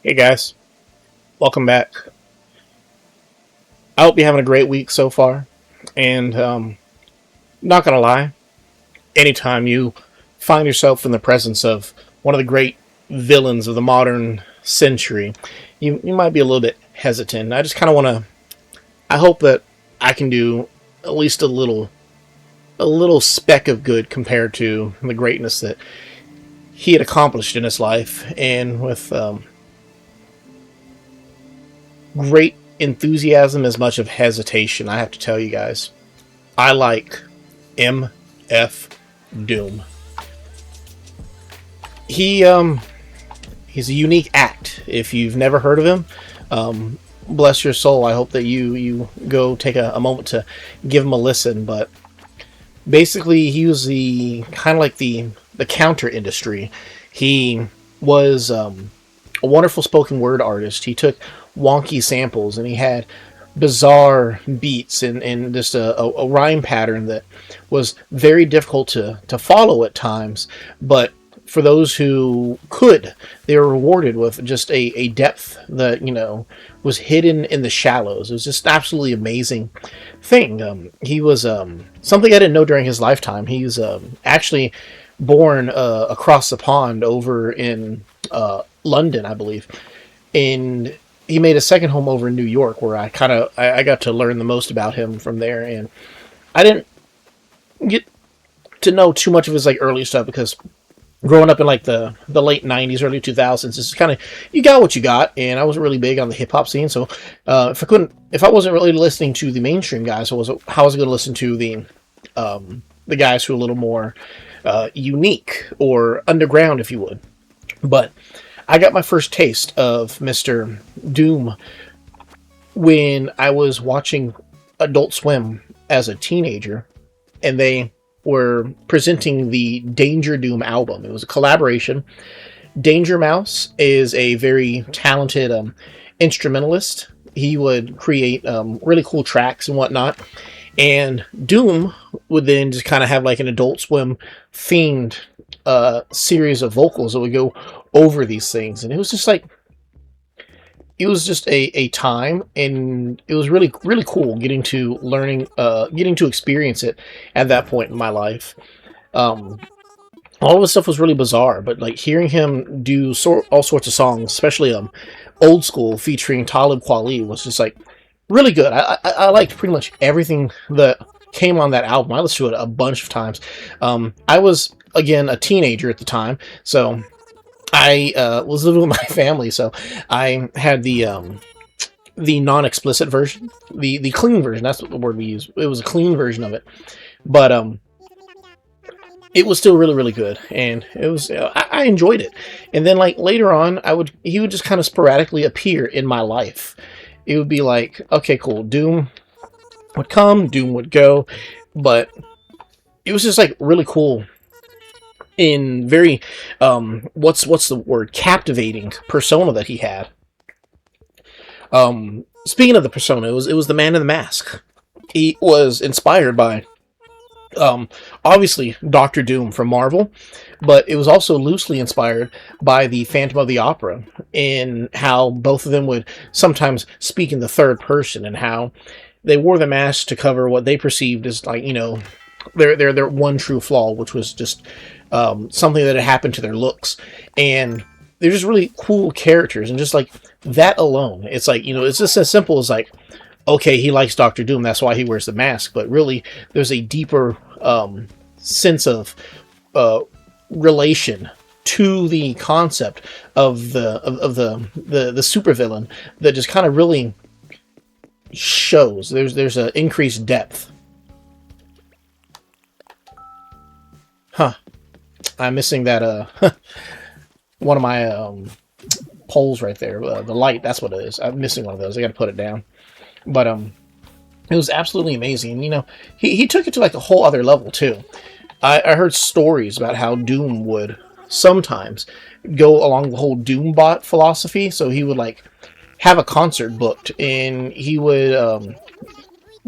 Hey guys, welcome back. I hope you're having a great week so far. And not gonna lie, anytime you find yourself in the presence of one of the great villains of the modern century, you might be a little bit hesitant. I just kind of want to. I hope that I can do at least a little speck of good compared to the greatness that he had accomplished in his life, and with great enthusiasm as much of hesitation. I have to tell you guys, I like MF Doom. He he's a unique act. If you've never heard of him, bless your soul. I hope that you go take a moment to give him a listen. But basically, he was the kind of like the counter industry. He was a wonderful spoken word artist. He took wonky samples and he had bizarre beats and just a rhyme pattern that was very difficult to follow at times. But for those who could, they were rewarded with just a depth that, was hidden in the shallows. It was just absolutely amazing thing. He was something I didn't know during his lifetime. He's actually born across the pond over in London, I believe. And he made a second home over in New York, where I got to learn the most about him from there. And I didn't get to know too much of his early stuff because growing up in the late '90s, early 2000s, it's kind of you got what you got, and I wasn't really big on the hip hop scene. So if I wasn't really listening to the mainstream guys, how was I going to listen to the guys who are a little more unique or underground, if you would? But I got my first taste of Mr. Doom when I was watching Adult Swim as a teenager, and they were presenting the Danger Doom album. It was a collaboration. Danger Mouse is a very talented instrumentalist. He would create really cool tracks and whatnot. And Doom would then just kind of have an Adult Swim themed series of vocals that would go over these things. And it was just it was just a time, and it was really really cool getting to experience it at that point in my life. All of the stuff was really bizarre, but hearing him do all sorts of songs, especially old school featuring Talib Kweli, was just really good. I liked pretty much everything that came on that album. I listened to it a bunch of times. I was again a teenager at the time, so I was living with my family, so I had the non-explicit version, the clean version. That's what the word we use. It was a clean version of it, but it was still really really good, and it was I enjoyed it. And then later on, he would just kind of sporadically appear in my life. It would be okay, cool. Doom would come, Doom would go, but it was just really cool in very what's the word, captivating persona that he had. Speaking of the persona, it was the Man in the Mask. He was inspired by obviously Doctor Doom from Marvel, but it was also loosely inspired by the Phantom of the Opera, in how both of them would sometimes speak in the third person, and how they wore the mask to cover what they perceived as their one true flaw, which was just something that had happened to their looks. And they're just really cool characters, and just that alone, it's just as simple as okay, he likes Doctor Doom, that's why he wears the mask. But really, there's a deeper sense of relation to the concept of the supervillain that just kind of really shows. There's an increased depth. Huh. I'm missing that one of my poles right there. The light, that's what it is. I'm missing one of those. I got to put it down. But it was absolutely amazing. He took it to a whole other level too. I heard stories about how Doom would sometimes go along the whole Doombot philosophy. So he would have a concert booked, and he would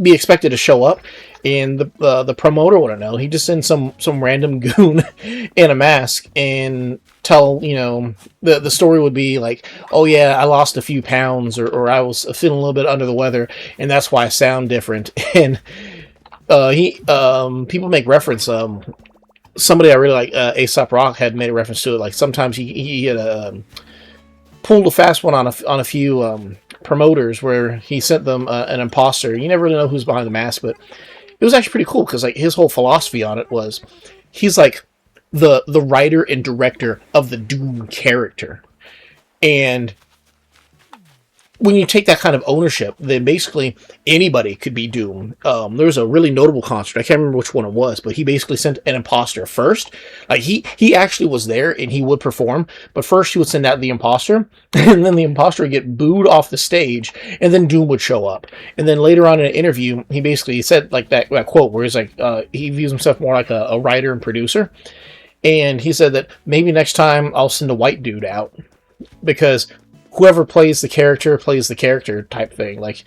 be expected to show up, and the promoter wouldn't know. He just send some random goon in a mask and tell, the story would be like, oh yeah, I lost a few pounds, or I was feeling a little bit under the weather, and that's why I sound different. And he people make reference. Somebody I really like, Aesop Rock, had made a reference to it. Like sometimes he had pulled a fast one on a few promoters where he sent them an imposter. You never really know who's behind the mask, but it was actually pretty cool because like his whole philosophy on it was he's like the writer and director of the Doom character, and when you take that kind of ownership, then basically anybody could be Doom. There was a really notable concert. I can't remember which one it was, but he basically sent an imposter first. Like he actually was there and he would perform, but first he would send out the imposter, and then the imposter would get booed off the stage, and then Doom would show up. And then later on in an interview, he basically said like that quote where he's like, he views himself more like a writer and producer, and he said that maybe next time I'll send a white dude out because whoever plays the character type thing. Like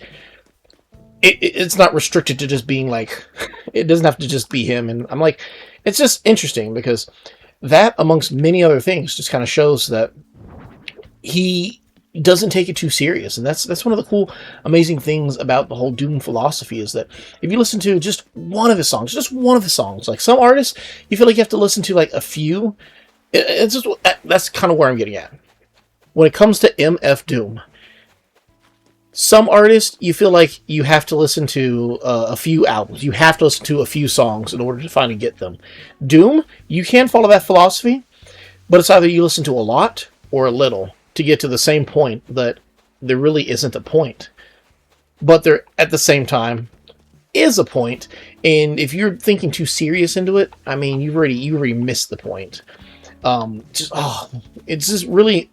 it's not restricted to just being like, it doesn't have to just be him. And I'm like, it's just interesting because that, amongst many other things, just kind of shows that he doesn't take it too serious. And that's one of the cool, amazing things about the whole Doom philosophy, is that if you listen to just one of his songs, like some artists, you feel like you have to listen to like a few. It's just, that's kind of where I'm getting at. When it comes to MF Doom, some artists, you feel like you have to listen to a few albums. You have to listen to a few songs in order to finally get them. Doom, you can follow that philosophy, but it's either you listen to a lot or a little to get to the same point that there really isn't a point. But there, at the same time, is a point, and if you're thinking too serious into it, I mean, you already missed the point. It's just really...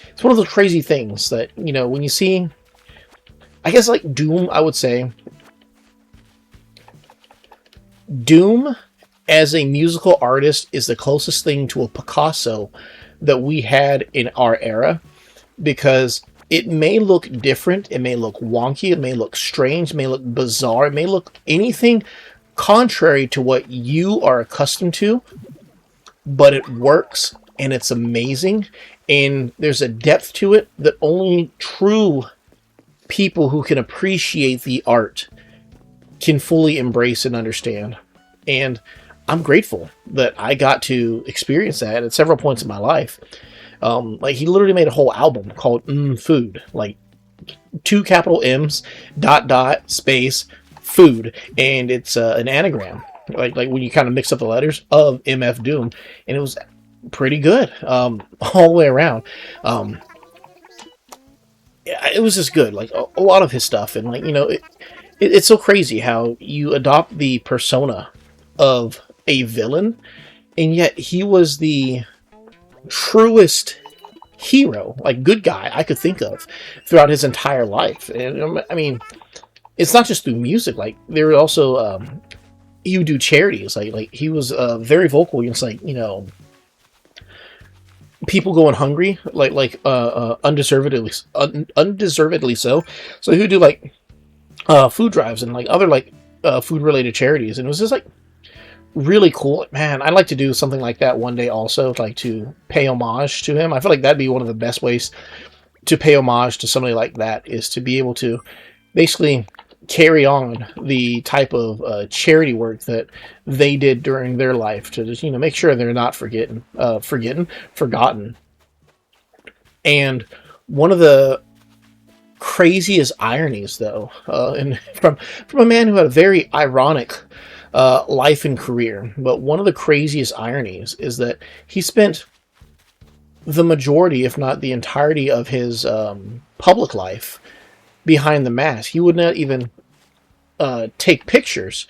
It's one of those crazy things that, when you see, I guess like Doom, I would say, Doom as a musical artist is the closest thing to a Picasso that we had in our era, because it may look different, it may look wonky, it may look strange, it may look bizarre, it may look anything contrary to what you are accustomed to, but it works and it's amazing. And there's a depth to it that only true people who can appreciate the art can fully embrace and understand. And I'm grateful that I got to experience that at several points in my life. Like he literally made a whole album called Food, like 2 capital M's, ... space, food. And it's an anagram, like when you kind of mix up the letters of MF Doom. And it was pretty good all the way around. It was just good, like a lot of his stuff. And like, it's so crazy how you adopt the persona of a villain, and yet he was the truest hero, like good guy I could think of throughout his entire life. And I mean, it's not just through music. Like there were also he would do charities, like he was very vocal against people going hungry, like undeservedly so. So he would do like food drives and like other like food related charities, and it was just like really cool. Man, I'd like to do something like that one day also, like to pay homage to him. I feel like that'd be one of the best ways to pay homage to somebody like that, is to be able to basically carry on the type of charity work that they did during their life, to just make sure they're not forgotten. And one of the craziest ironies, though, and from a man who had a very ironic life and career, but one of the craziest ironies is that he spent the majority, if not the entirety, of his public life behind the mask. He would not even take pictures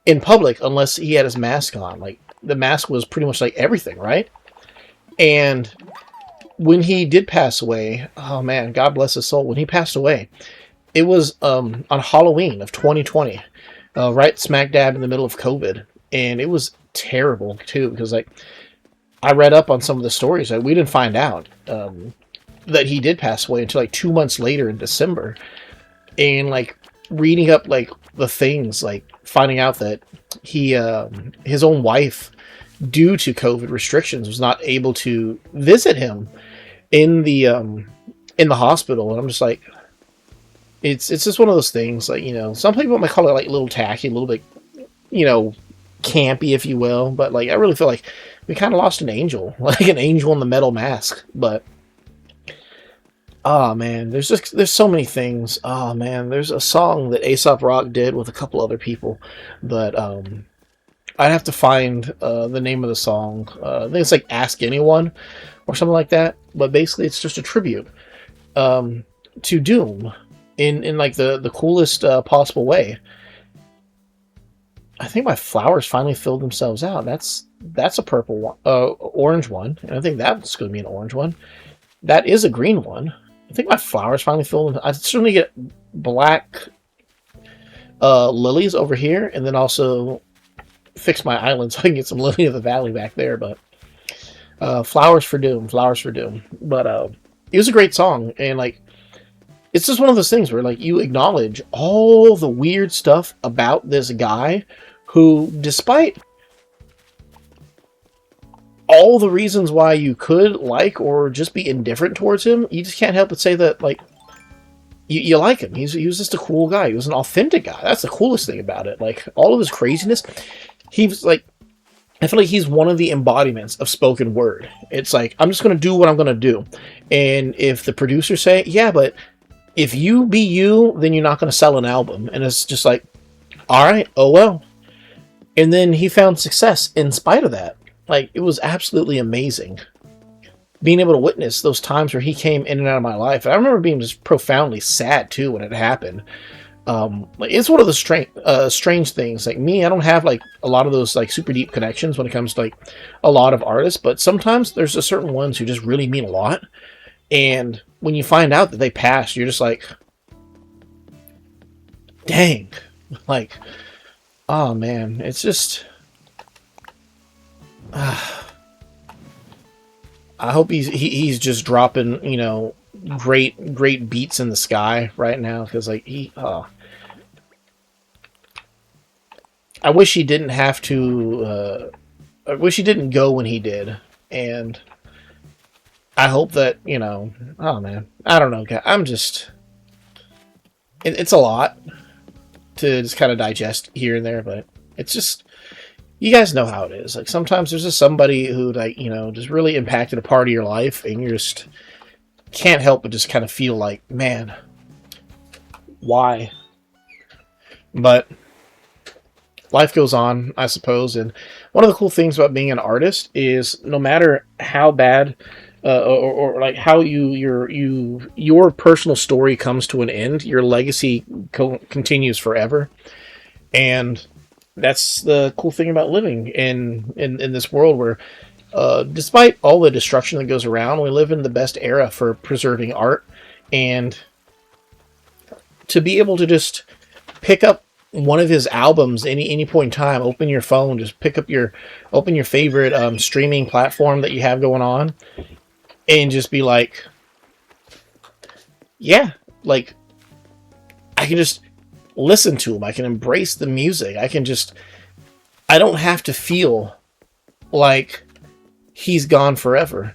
in public unless he had his mask on. Like the mask was pretty much like everything, right? And when he did pass away, oh man, God bless his soul. When he passed away, it was on Halloween of 2020, right smack dab in the middle of COVID, and it was terrible too, because like I read up on some of the stories that we didn't find out that he did pass away until like 2 months later in December. And like reading up like the things like finding out that his own wife, due to COVID restrictions, was not able to visit him in the hospital. And I'm just like, it's just one of those things. Like, some people might call it like a little tacky, a little bit, campy, if you will. But like, I really feel like we kind of lost an angel, like an angel in the metal mask. But oh man, there's so many things. Oh man, there's a song that Aesop Rock did with a couple other people, but I'd have to find the name of the song. I think it's like "Ask Anyone" or something like that. But basically, it's just a tribute to Doom in like the coolest possible way. I think my flowers finally filled themselves out. That's a purple one, orange one, and I think that's going to be an orange one. That is a green one. I think my flowers finally filled. I certainly get black lilies over here, and then also fix my island so I can get some lily of the valley back there. But flowers for doom, flowers for doom. But it was a great song, and like, it's just one of those things where like you acknowledge all the weird stuff about this guy who, despite all the reasons why you could like or just be indifferent towards him, you just can't help but say that like you like him. He was just a cool guy. He was an authentic guy. That's the coolest thing about it. Like, all of his craziness, he was like, I feel like he's one of the embodiments of spoken word. It's like, I'm just going to do what I'm going to do. And if the producers say, yeah, but if you be you, then you're not going to sell an album. And it's just like, all right, oh well. And then he found success in spite of that. Like, it was absolutely amazing being able to witness those times where he came in and out of my life. And I remember being just profoundly sad too when it happened. Like, it's one of the strange things. Like me, I don't have like a lot of those like super deep connections when it comes to like a lot of artists, but sometimes there's a certain ones who just really mean a lot. And when you find out that they passed, you're just like, dang, like, oh man, it's just, I hope he's just dropping, great beats in the sky right now, because like I wish he didn't have to. I wish he didn't go when he did, and I hope that Oh man, I don't know. I'm just. It's a lot to just kind of digest here and there, but it's just. You guys know how it is. Like, sometimes there's just somebody who, like, just really impacted a part of your life, and you just can't help but just kind of feel like, man, why? But life goes on, I suppose. And one of the cool things about being an artist is no matter how bad or like how your personal story comes to an end, your legacy continues forever. And that's the cool thing about living in this world where, despite all the destruction that goes around, we live in the best era for preserving art. And to be able to just pick up one of his albums any point in time, open your phone, just open your favorite streaming platform that you have going on, and just be like, yeah, like, I can just listen to him. I can embrace the music. I don't have to feel like he's gone forever.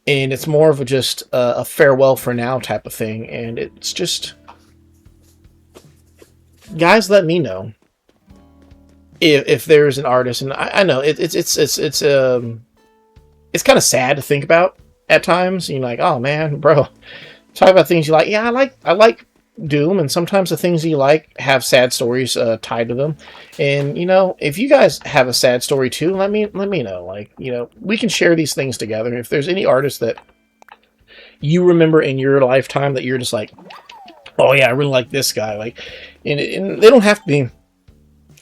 And it's more of just a farewell for now type of thing. And it's just, guys, let me know if there's an artist. And I know it's kind of sad to think about at times. You're like, oh man, bro, talk about things you like. Yeah, I like Doom, and sometimes the things you like have sad stories tied to them. And if you guys have a sad story too, let me know. Like, we can share these things together. If there's any artist that you remember in your lifetime that you're just like, oh yeah, I really like this guy, like, and they don't have to be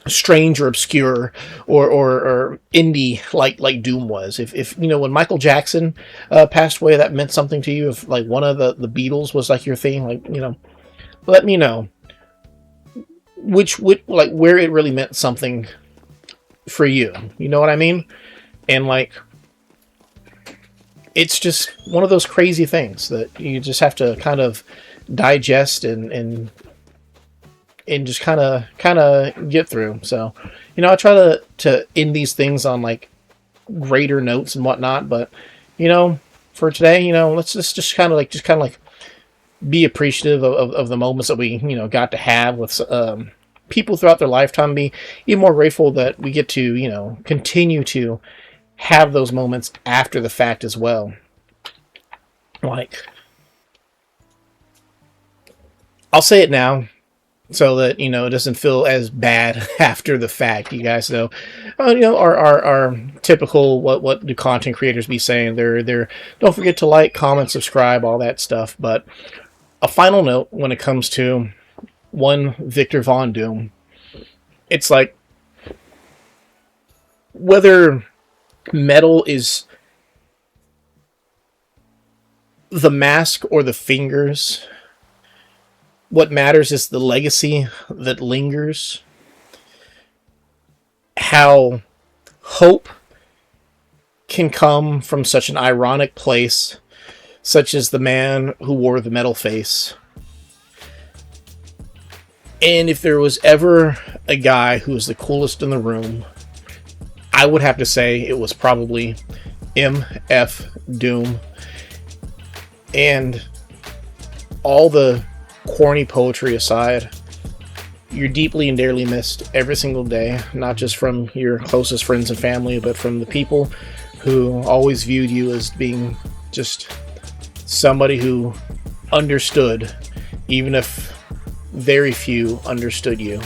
strange or obscure or indie like Doom was. If when Michael Jackson passed away, that meant something to you. If like one of the Beatles was like your thing, like, let me know which like where it really meant something for you. You know what I mean? And like, it's just one of those crazy things that you just have to kind of digest and and just kind of get through. So, I try to end these things on like greater notes and whatnot. But for today, let's just kind of like be appreciative of the moments that we got to have with people throughout their lifetime. Be even more grateful that we get to continue to have those moments after the fact as well. Like, I'll say it now so that it doesn't feel as bad after the fact. You guys know, our typical what do content creators be saying? They're don't forget to like, comment, subscribe, all that stuff. But a final note when it comes to one Victor Von Doom, it's like whether metal is the mask or the fingers. What matters is the legacy that lingers. How hope can come from such an ironic place, such as the man who wore the metal face. And if there was ever a guy who was the coolest in the room, I would have to say it was probably MF Doom. And all the corny poetry aside, you're deeply and dearly missed every single day, not just from your closest friends and family, but from the people who always viewed you as being just somebody who understood, even if very few understood you.